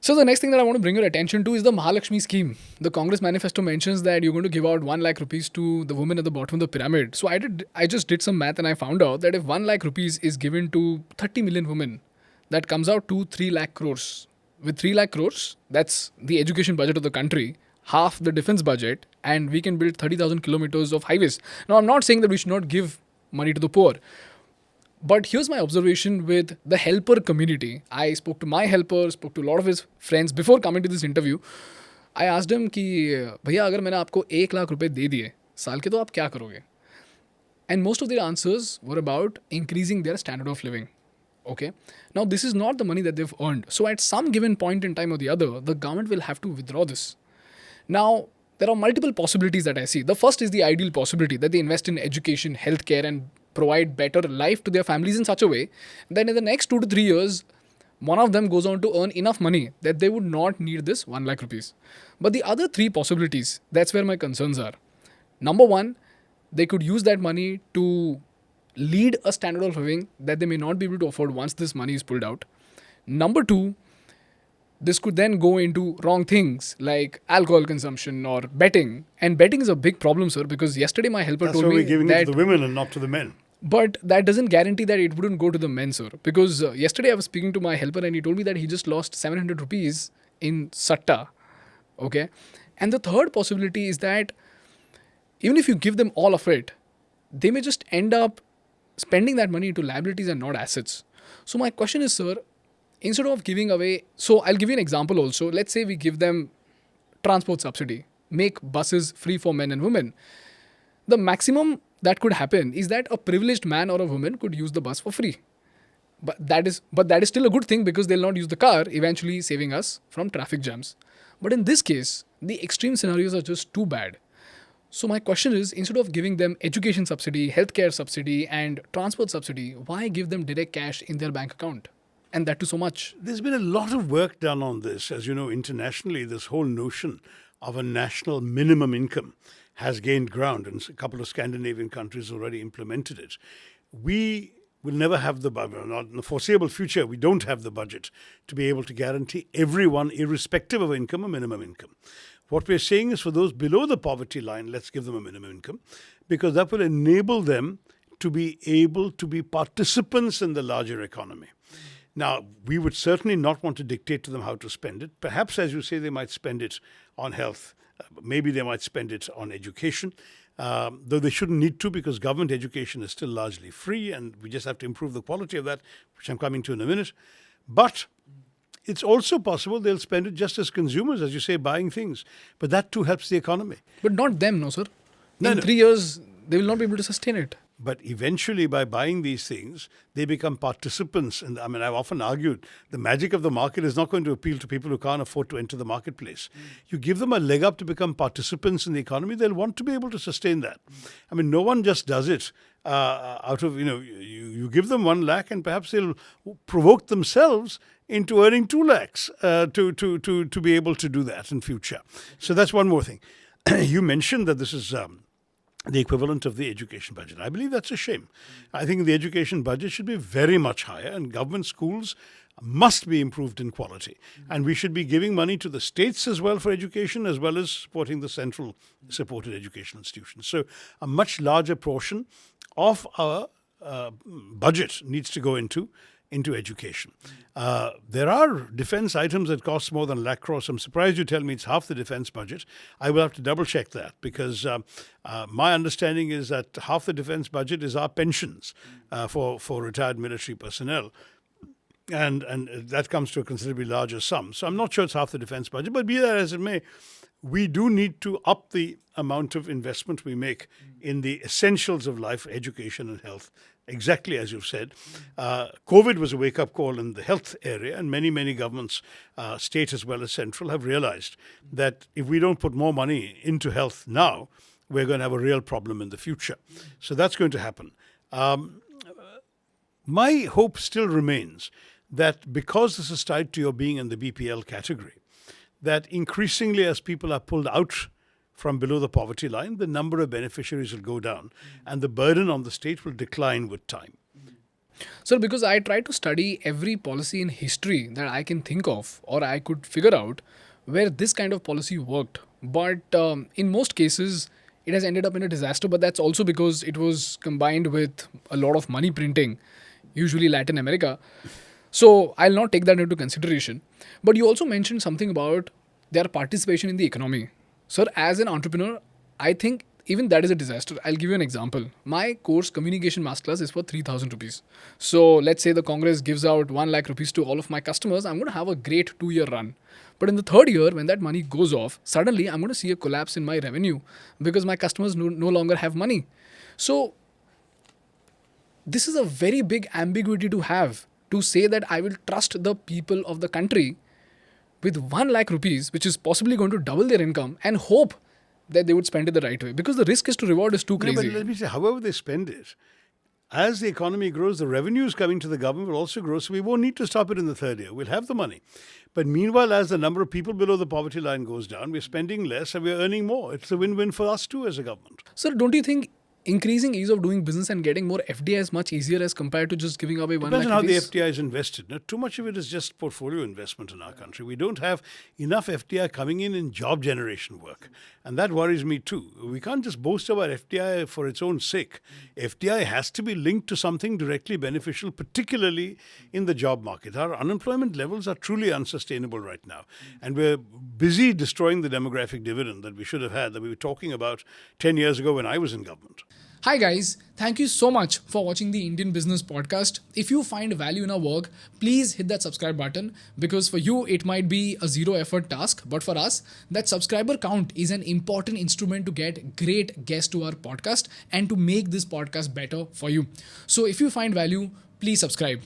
So the next thing that I want to bring your attention to is the Mahalakshmi scheme. The Congress manifesto mentions that you're going to give out 1 lakh rupees to the women at the bottom of the pyramid. So I just did some math and I found out that if 1 lakh rupees is given to 30 million women, that comes out to 3 lakh crores. With 3 lakh crores, that's the education budget of the country, half the defense budget, and we can build 30,000 kilometers of highways. Now, I'm not saying that we should not give money to the poor. But here's my observation with the helper community. I spoke to my helper, spoke to a lot of his friends before coming to this interview. I asked him कि भैया अगर मैंने आपको 1 लाख रुपए दे दिए साल के तो आप क्या करोगे? And most of their answers were about increasing their standard of living. Okay. Now this is not the money that they've earned. So at some given point in time or the other, the government will have to withdraw this. Now there are multiple possibilities that I see. The first is the ideal possibility that they invest in education, healthcare, and provide better life to their families in such a way that in the next 2 to 3 years, one of them goes on to earn enough money that they would not need this 1 lakh rupees. But the other three possibilities, that's where my concerns are. Number one, they could use that money to lead a standard of living that they may not be able to afford once this money is pulled out. Number two, this could then go into wrong things like alcohol consumption or betting. And betting is a big problem, sir, because yesterday my helper That's told why me we're giving that... it to the women and not to the men. But that doesn't guarantee that it wouldn't go to the men, sir. Because yesterday I was speaking to my helper and he told me that he just lost 700 rupees in Satta. Okay. And the third possibility is that even if you give them all of it, they may just end up spending that money into liabilities and not assets. So my question is, sir, instead of giving away, so I'll give you an example also. Let's say we give them transport subsidy, make buses free for men and women. The maximum that could happen is that a privileged man or a woman could use the bus for free. But that is still a good thing because they'll not use the car, eventually saving us from traffic jams. But in this case, the extreme scenarios are just too bad. So my question is, instead of giving them education subsidy, healthcare subsidy, and transport subsidy, why give them direct cash in their bank account? And that too so much. There's been a lot of work done on this. As you know, internationally, this whole notion of a national minimum income has gained ground, and a couple of Scandinavian countries already implemented it. We will never have the budget, not in the foreseeable future, we don't have the budget to be able to guarantee everyone, irrespective of income, a minimum income. What we're saying is for those below the poverty line, let's give them a minimum income, because that will enable them to be able to be participants in the larger economy. Now, we would certainly not want to dictate to them how to spend it. Perhaps, as you say, they might spend it on health. Maybe they might spend it on education, though they shouldn't need to because government education is still largely free and we just have to improve the quality of that, which I'm coming to in a minute. But it's also possible they'll spend it just as consumers, as you say, buying things. But that too helps the economy. But not them, no, sir. No, In no. 3 years, they will not be able to sustain it. But eventually, by buying these things, they become participants. And I mean, I've often argued the magic of the market is not going to appeal to people who can't afford to enter the marketplace. You give them a leg up to become participants in the economy, they'll want to be able to sustain that. I mean, no one just does it out of, you give them 1 lakh and perhaps they'll provoke themselves into earning 2 lakhs to be able to do that in future. So that's one more thing. You mentioned that this is the equivalent of the education budget. I believe that's a shame. I think the education budget should be very much higher and government schools must be improved in quality. And we should be giving money to the states as well for education as well as supporting the central supported education institutions. So a much larger portion of our budget needs to go into education. There are defense items that cost more than 1 lakh crores. I'm surprised you tell me it's half the defense budget. I will have to double check that because my understanding is that half the defense budget is our pensions for retired military personnel. And that comes to a considerably larger sum. So I'm not sure it's half the defense budget, but be that as it may, we do need to up the amount of investment we make in the essentials of life, education and health. Exactly as you've said. COVID was a wake-up call in the health area, and many, many governments, state as well as central, have realized that if we don't put more money into health now, we're going to have a real problem in the future. So that's going to happen. My hope still remains that because this is tied to your being in the BPL category, that increasingly as people are pulled out from below the poverty line, the number of beneficiaries will go down and the burden on the state will decline with time. Sir, because I try to study every policy in history that I can think of or I could figure out where this kind of policy worked. But in most cases, it has ended up in a disaster. But that's also because it was combined with a lot of money printing, usually Latin America. So I'll not take that into consideration. But you also mentioned something about their participation in the economy. Sir, as an entrepreneur, I think even that is a disaster. I'll give you an example. My course, Communication Masterclass, is for 3,000 rupees. So let's say the Congress gives out 1 lakh rupees to all of my customers. I'm going to have a great 2 year run. But in the third year, when that money goes off, suddenly I'm going to see a collapse in my revenue because my customers no longer have money. So this is a very big ambiguity to have, to say that I will trust the people of the country with 1 lakh rupees, which is possibly going to double their income, and hope that they would spend it the right way, because the risk is to reward is too No, but crazy. let me say, however they spend it, as the economy grows, the revenues coming to the government will also grow. So we won't need to stop it in the third year. We'll have the money. But meanwhile, as the number of people below the poverty line goes down, we're spending less and we're earning more. It's a win-win for us too as a government. Sir, don't you think increasing ease of doing business and getting more FDI is much easier as compared to just giving away 1 Depends lakh on how the rupees? FDI is invested. Now, too much of it is just portfolio investment in our country. We don't have enough FDI coming in job generation work. And that worries me too. We can't just boast about FDI for its own sake. FDI has to be linked to something directly beneficial, particularly in the job market. Our unemployment levels are truly unsustainable right now. And we're busy destroying the demographic dividend that we should have had, that we were talking about 10 years ago when I was in government. Hi guys, thank you so much for watching the Indian Business Podcast. If you find value in our work, please hit that subscribe button, because for you it might be a zero effort task, but for us, that subscriber count is an important instrument to get great guests to our podcast and to make this podcast better for you. So if you find value, please subscribe.